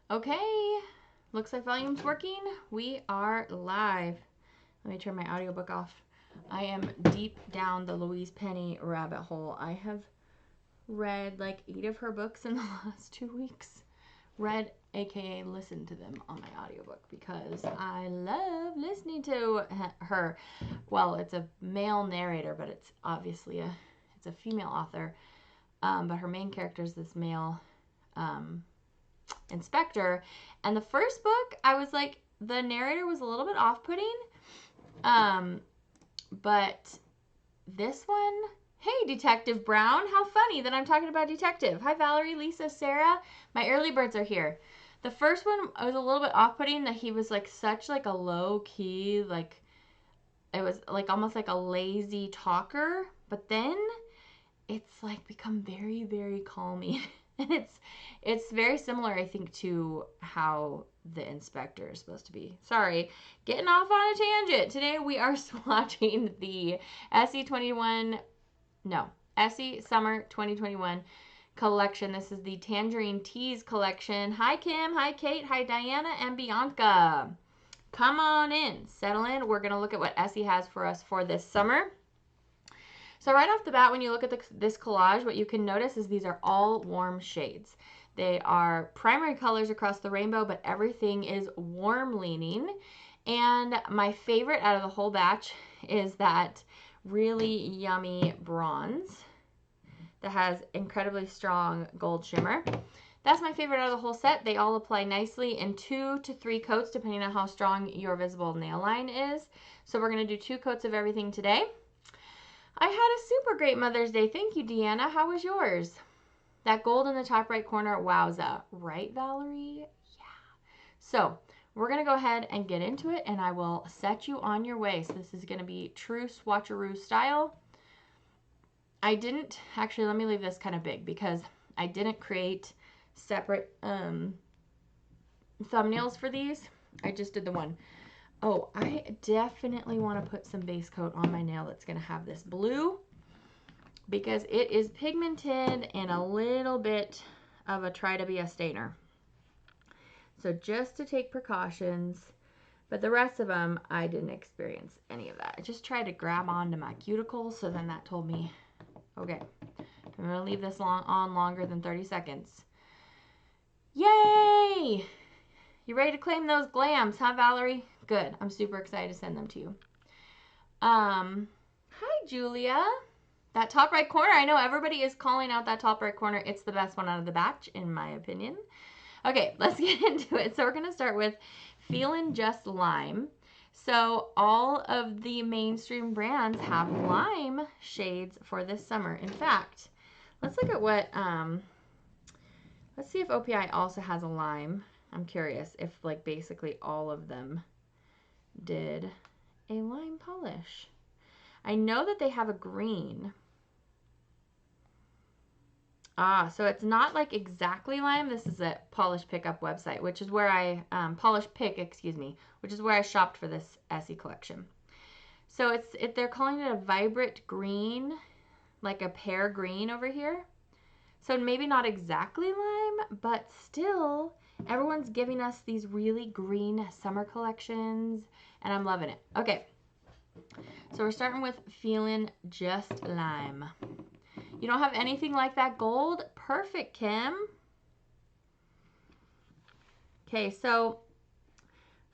Okay, looks like volume's working. We are live. Let me turn my audiobook off. I am deep down the Louise Penny rabbit hole. I have read like 8 of her books in the last 2 weeks. Read, aka listened to them on my audiobook because I love listening to her. Well, it's a male narrator, but it's obviously it's a female author. But her main character is this male inspector. And the first book, I was like, the narrator was a little bit off-putting. But this one, hey, Detective Brown, how funny that I'm talking about Detective. Hi, Valerie, Lisa, Sarah. My early birds are here. The first one, I was a little bit off-putting that he was like such like a low-key, like, it was like almost like a lazy talker. But then it's like become very, very calming. And it's very similar, I think, to how the inspector is supposed to be. Sorry, getting off on a tangent. Today we are swatching the Essie Summer 2021 collection. This is the Tangerine Tease Collection. Hi, Kim. Hi, Kate. Hi, Diana and Bianca. Come on in. Settle in. We're going to look at what Essie has for us for this summer. So right off the bat, when you look at this collage, what you can notice is these are all warm shades. They are primary colors across the rainbow, but everything is warm leaning. And my favorite out of the whole batch is that really yummy bronze that has incredibly strong gold shimmer. That's my favorite out of the whole set. They all apply nicely in 2 to 3 coats, depending on how strong your visible nail line is. So we're going to do 2 coats of everything today. I had a super great Mother's Day. Thank you, Deanna. How was yours? That gold in the top right corner, wowza. Right, Valerie? Yeah. So we're going to go ahead and get into it, and I will set you on your way. So this is going to be true swatcheroo style. I didn't, actually, let me leave this kind of big because I didn't create separate thumbnails for these. I just did the one. Oh, I definitely want to put some base coat on my nail that's going to have this blue because it is pigmented and a little bit of a try to be a stainer. So just to take precautions, but the rest of them, I didn't experience any of that. I just tried to grab onto my cuticles, so then that told me, okay, I'm going to leave this on longer than 30 seconds. Yay! You ready to claim those glams, huh, Valerie? Good. I'm super excited to send them to you. Hi, Julia. That top right corner, I know everybody is calling out that top right corner. It's the best one out of the batch, in my opinion. Okay, let's get into it. So we're going to start with Feelin Just Lime. So all of the mainstream brands have lime shades for this summer. In fact, let's look at what, let's see if OPI also has a lime. I'm curious if like basically all of them did a lime polish. I know that they have a green. So it's not like exactly lime. This is a Polish Pickup website, which is where I, Polish Pick, excuse me, which is where I shopped for this Essie collection. So they're calling it a vibrant green, like a pear green over here. So maybe not exactly lime, but still, everyone's giving us these really green summer collections, and I'm loving it. Okay, so we're starting with Feelin Just Lime. You don't have anything like that gold? Perfect, Kim. Okay, so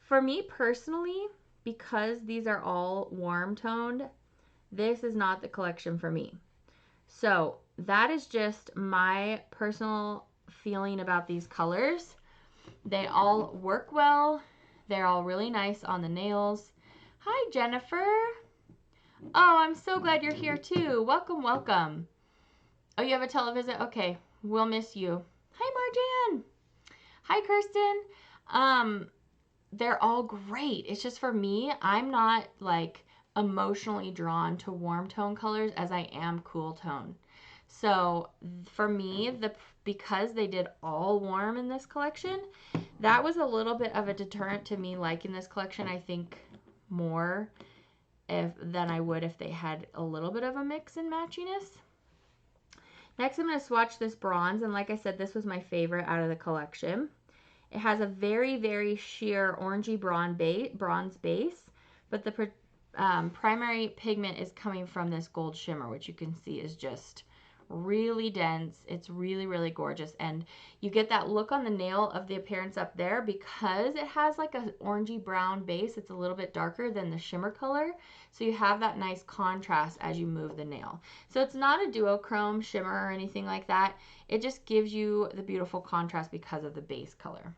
for me personally, because these are all warm toned, this is not the collection for me. So that is just my personal feeling about these colors. They all work well. They're all really nice on the nails. Hi, Jennifer. Oh, I'm so glad you're here too. Welcome, welcome. Oh, you have a televisit? Okay, we'll miss you. Hi, Marjan. Hi, Kirsten. They're all great. It's just for me, I'm not like emotionally drawn to warm tone colors as I am cool tone. So for me, because they did all warm in this collection, that was a little bit of a deterrent to me liking this collection, I think, more than I would if they had a little bit of a mix and matchiness. Next, I'm going to swatch this bronze, and like I said, this was my favorite out of the collection. It has a very, very sheer orangey bronze base, but the primary pigment is coming from this gold shimmer, which you can see is just really dense. It's really, really gorgeous. And you get that look on the nail of the appearance up there because it has like an orangey brown base. It's a little bit darker than the shimmer color. So you have that nice contrast as you move the nail. So it's not a duochrome shimmer or anything like that. It just gives you the beautiful contrast because of the base color.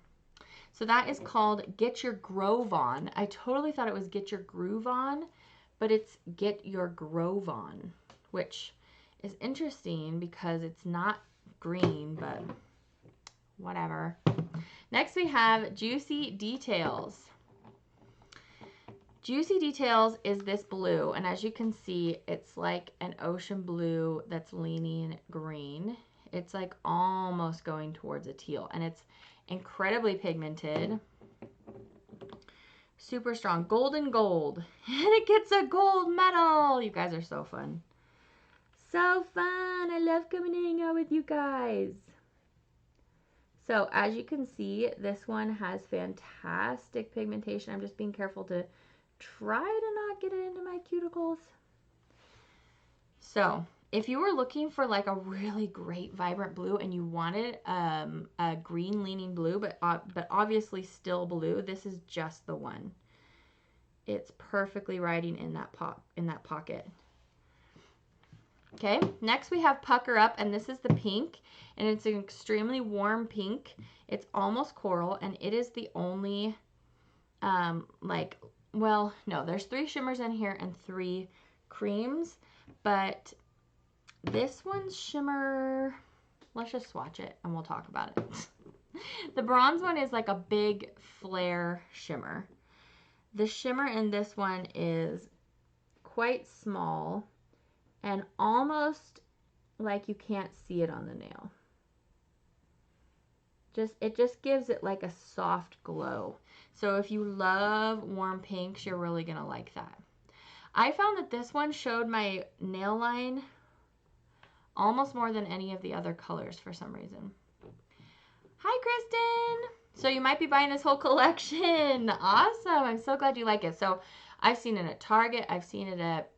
So that is called Get Your Grove On. I totally thought it was Get Your Groove On, but it's Get Your Grove On, which is interesting because it's not green, but whatever. Next we have Juicy Details. Juicy Details is this blue, and as you can see, it's like an ocean blue that's leaning green. It's like almost going towards a teal, and it's incredibly pigmented. Super strong. Golden gold. And it gets a gold medal. You guys are so fun. So fun. I love coming and hanging out with you guys. So as you can see, this one has fantastic pigmentation. I'm just being careful to try to not get it into my cuticles. So if you were looking for like a really great vibrant blue and you wanted a green leaning blue, but obviously still blue, this is just the one. It's perfectly riding in that pocket. Okay, next we have Pucker Up, and this is the pink, and it's an extremely warm pink. It's almost coral, and it is the only, well, no, there's 3 shimmers in here and 3 creams, but this one's shimmer, let's just swatch it, and we'll talk about it. The bronze one is like a big flare shimmer. The shimmer in this one is quite small, and almost like you can't see it on the nail. It just gives it like a soft glow. So if you love warm pinks, you're really gonna like that. I found that this one showed my nail line almost more than any of the other colors for some reason. Hi, Kristen! So you might be buying this whole collection. Awesome, I'm so glad you like it. So I've seen it at Target, I've seen it at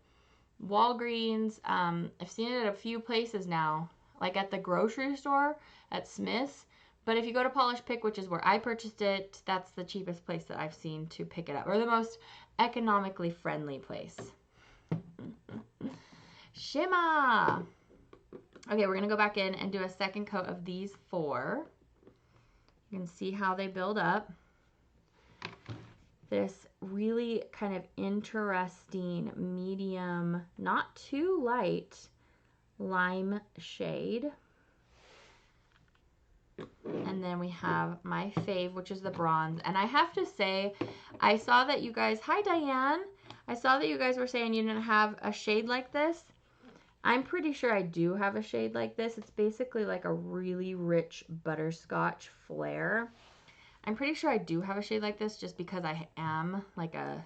Walgreens, I've seen it at a few places now, like at the grocery store, at Smith's, but if you go to Polish Pick, which is where I purchased it, that's the cheapest place that I've seen to pick it up, or the most economically friendly place. Shimmer! Okay, we're going to go back in and do a second coat of these 4. You can see how they build up. This really kind of interesting medium, not too light, lime shade. And then we have my fave, which is the bronze. And I have to say, I saw that you guys, hi Diane, I saw that you guys were saying you didn't have a shade like this. I'm pretty sure I do have a shade like this. It's basically like a really rich butterscotch flare. I'm pretty sure I do have a shade like this just because I am like a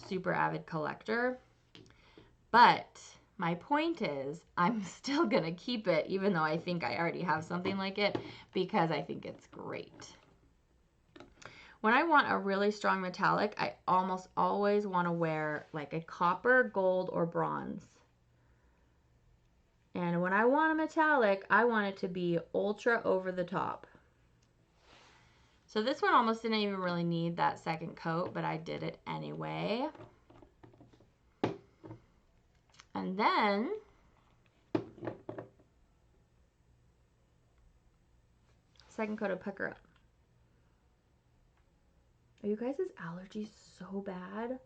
super avid collector. But my point is I'm still going to keep it even though I think I already have something like it because I think it's great. When I want a really strong metallic, I almost always want to wear like a copper, gold, or bronze. And when I want a metallic, I want it to be ultra over the top. So this one almost didn't even really need that second coat, but I did it anyway. And then second coat of Pucker Up. Are you guys' allergies so bad?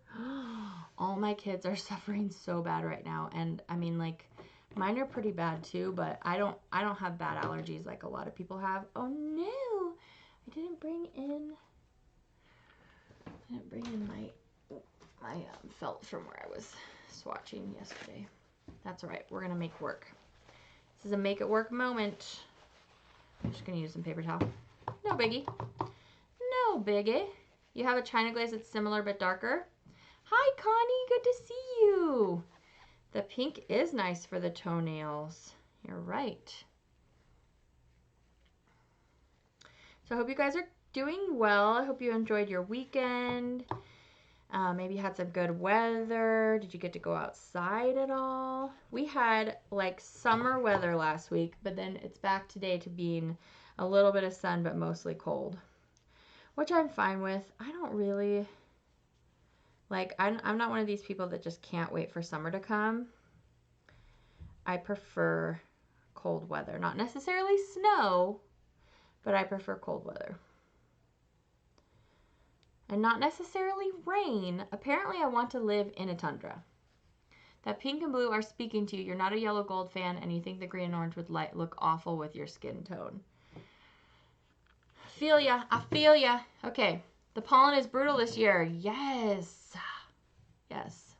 All my kids are suffering so bad right now, and I mean, like, mine are pretty bad too, but I don't have bad allergies like a lot of people have. Oh no, I didn't bring in my felt from where I was swatching yesterday. That's all right. We're gonna make work. This is a make it work moment. I'm just gonna use some paper towel. No biggie. No biggie. You have a China glaze that's similar but darker. Hi Connie, good to see you. The pink is nice for the toenails. You're right. So I hope you guys are doing well. I hope you enjoyed your weekend. Maybe you had some good weather. Did you get to go outside at all? We had like summer weather last week, but then it's back today to being a little bit of sun, but mostly cold, which I'm fine with. I don't really, like, I'm not one of these people that just can't wait for summer to come. I prefer cold weather. Not necessarily snow, but I prefer cold weather. And not necessarily rain. Apparently, I want to live in a tundra. That pink and blue are speaking to you. You're not a yellow gold fan, and you think the green and orange would look awful with your skin tone. Feel ya. I feel ya. Okay. The pollen is brutal this year. Yes. Yes.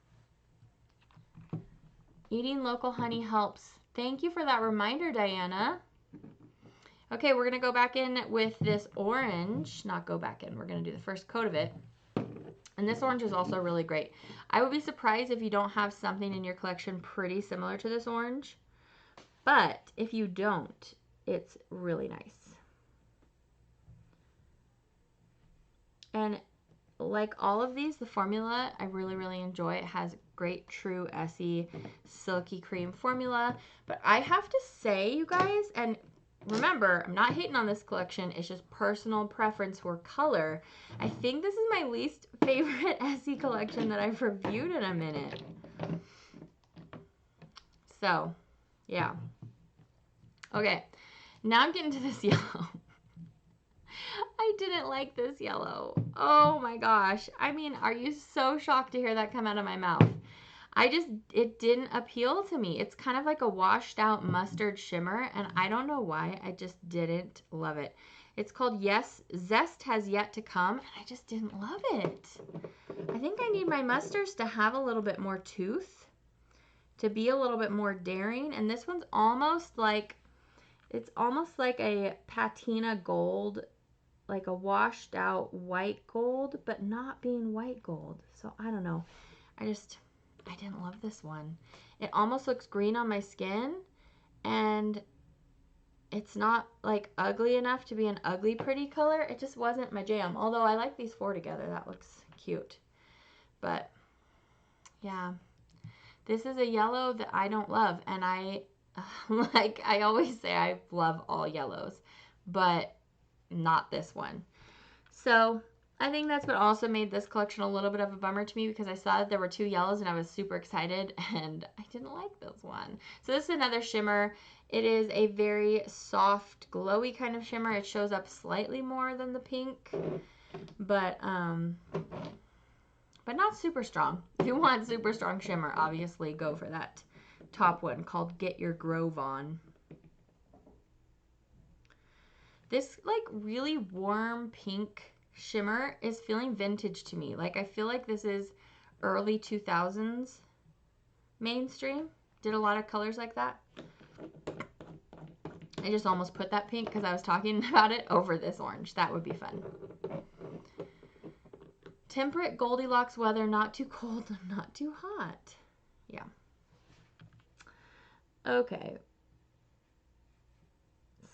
Eating local honey helps. Thank you for that reminder, Diana. Okay, we're going to go back in with this orange. Not go back in. We're going to do the first coat of it. And this orange is also really great. I would be surprised if you don't have something in your collection pretty similar to this orange. But if you don't, it's really nice. And like all of these, the formula I really, really enjoy. It has great true Essie silky cream formula. But I have to say, you guys, and remember, I'm not hating on this collection. It's just personal preference for color. I think this is my least favorite Essie collection that I've reviewed in a minute. So, yeah. Okay, now I'm getting to this yellow. I didn't like this yellow. Oh my gosh. I mean, are you so shocked to hear that come out of my mouth? It didn't appeal to me. It's kind of like a washed out mustard shimmer, and I don't know why. I just didn't love it. It's called Zest Has Yet to Come, and I just didn't love it. I think I need my mustards to have a little bit more tooth, to be a little bit more daring, and this one's almost like, it's almost like a patina gold, like a washed out white gold, but not being white gold. So I don't know. I didn't love this one. It almost looks green on my skin, and it's not like ugly enough to be an ugly pretty color. It just wasn't my jam. Although I like these four together. That looks cute. But yeah, this is a yellow that I don't love, and I like I always say I love all yellows, but not this one. So I think that's what also made this collection a little bit of a bummer to me, because I saw that there were two yellows and I was super excited, and I didn't like this one. So this is another shimmer. It is a very soft, glowy kind of shimmer. It shows up slightly more than the pink, but not super strong. If you want super strong shimmer, obviously go for that top one called Get Your Grove On. This like really warm pink shimmer is feeling vintage to me. Like I feel like this is early 2000s mainstream. Did a lot of colors like that. I just almost put that pink because I was talking about it over this orange. That would be fun. Temperate Goldilocks weather, not too cold, not too hot. Yeah. Okay.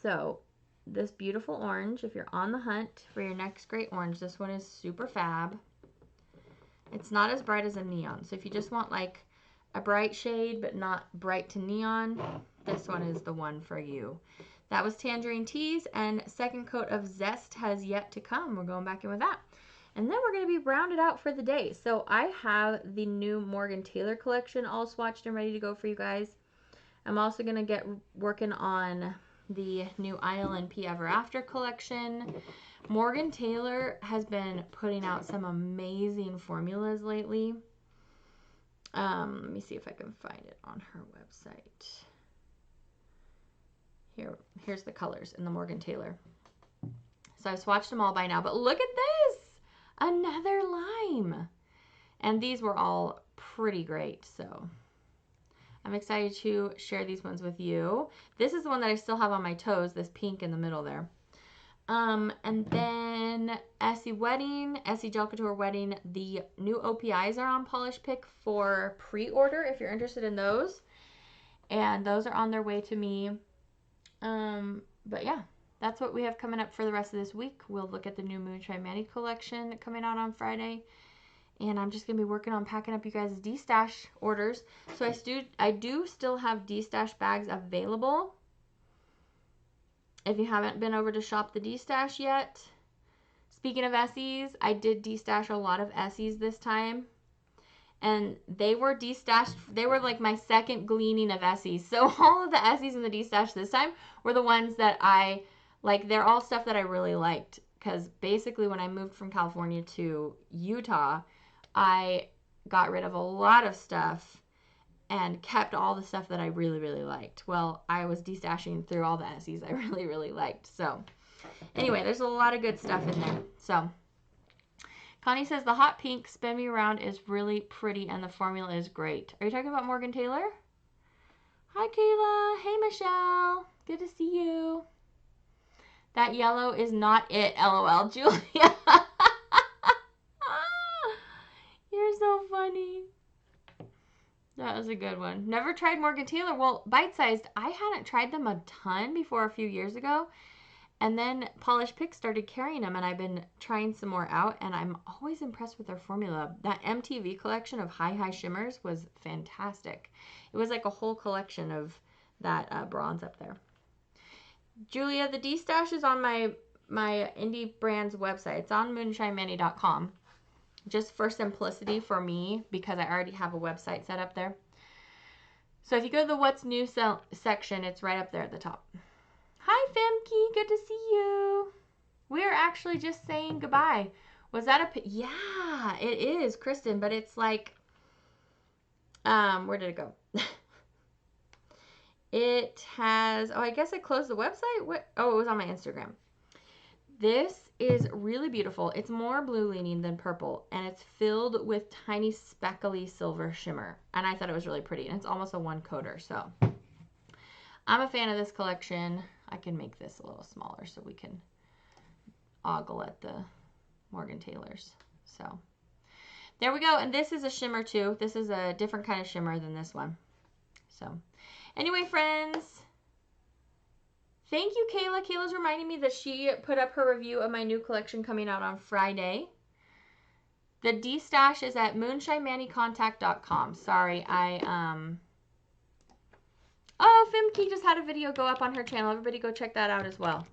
So this beautiful orange, if you're on the hunt for your next great orange, this one is super fab. It's not as bright as a neon. So if you just want like a bright shade but not bright to neon, this one is the one for you. That was Tangerine Tease, and second coat of Zest Has Yet to Come. We're going back in with that. And then we're going to be rounded out for the day. So I have the new Morgan Taylor collection all swatched and ready to go for you guys. I'm also going to get working on the new ILNP Ever After collection. Morgan Taylor has been putting out some amazing formulas lately. Let me see if I can find it on her website. Here's the colors in the Morgan Taylor. So I've swatched them all by now, but look at this! Another lime! And these were all pretty great, so I'm excited to share these ones with you. This is the one that I still have on my toes, this pink in the middle there. And then Essie Gel Couture Wedding, the new OPIs are on Polish Pick for pre-order if you're interested in those. And those are on their way to me. But yeah, that's what we have coming up for the rest of this week. We'll look at the new Moonshine Manny collection coming out on Friday. And I'm just going to be working on packing up you guys' D-Stash orders. So I do still have D-Stash bags available. If you haven't been over to shop the D-Stash yet. Speaking of Essies, I did D-Stash a lot of Essies this time. And they were D-Stashed. They were like my second gleaning of Essies. So all of the Essies in the D-Stash this time were the ones that I, like, they're all stuff that I really liked. Because basically when I moved from California to Utah, I got rid of a lot of stuff and kept all the stuff that I really, really liked. Well, I was destashing through all the Essies I really, really liked. So, anyway, there's a lot of good stuff in there. So, Connie says, the hot pink Spin Me Around is really pretty and the formula is great. Are you talking about Morgan Taylor? Hi, Kayla. Hey, Michelle. Good to see you. That yellow is not it, LOL, Julia. You're so funny. That was a good one. Never tried Morgan Taylor. Well, bite-sized, I hadn't tried them a ton before a few years ago. And then Polish Pick started carrying them, and I've been trying some more out, and I'm always impressed with their formula. That MTV collection of High Shimmers was fantastic. It was like a whole collection of that bronze up there. Julia, the D-Stash is on my indie brand's website. It's on moonshinemanny.com. Just for simplicity for me, because I already have a website set up there. So if you go to the What's New section, it's right up there at the top. Hi, Femke. Good to see you. We're actually just saying goodbye. Was that a... Yeah, it is, Kristen, but it's like... where did it go? It has... Oh, I guess I closed the website? What? Oh, it was on my Instagram. This is really beautiful. It's more blue leaning than purple, and it's filled with tiny speckly silver shimmer. And I thought it was really pretty, and it's almost a one coater. So I'm a fan of this collection. I can make this a little smaller so we can ogle at the Morgan Taylors. So there we go. And this is a shimmer too. This is a different kind of shimmer than this one. So anyway, friends, thank you, Kayla. Kayla's reminding me that she put up her review of my new collection coming out on Friday. The D-Stash is at moonshinemannycontact.com. Sorry, Oh, Femke just had a video go up on her channel. Everybody go check that out as well.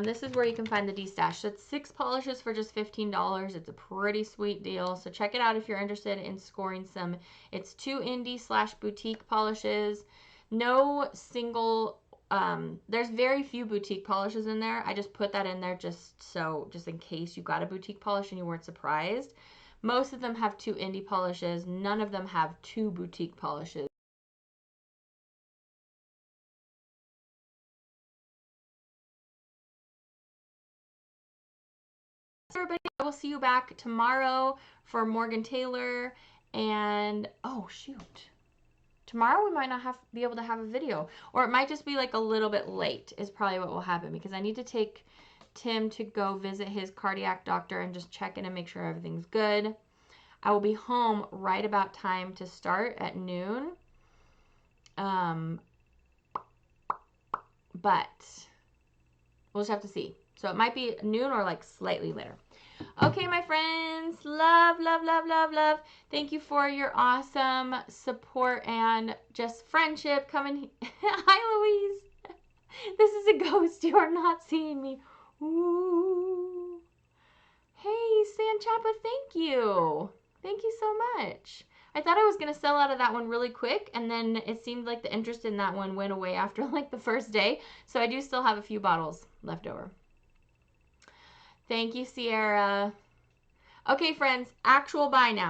This is where you can find the D-Stash. So it's 6 polishes for just $15. It's a pretty sweet deal. So check it out if you're interested in scoring some. It's 2 indie/boutique polishes. No single... there's very few boutique polishes in there. I just put that in there just in case you got a boutique polish and you weren't surprised. Most of them have 2 indie polishes. None of them have 2 boutique polishes. Everybody, I will see you back tomorrow for Morgan Taylor. And oh shoot, tomorrow we might not be able to have a video, or it might just be like a little bit late is probably what will happen, because I need to take Tim to go visit his cardiac doctor and just check in and make sure everything's good. I will be home right about time to start at noon. But we'll just have to see. So it might be noon or like slightly later. Okay, my friends, love, love, love, love, love. Thank you for your awesome support and just friendship coming. Hi, Louise. This is a ghost. You are not seeing me. Ooh. Hey, San Chapa, thank you. Thank you so much. I thought I was going to sell out of that one really quick, and then it seemed like the interest in that one went away after like the first day. So I do still have a few bottles left over. Thank you, Sierra. Okay, friends, actual buy now.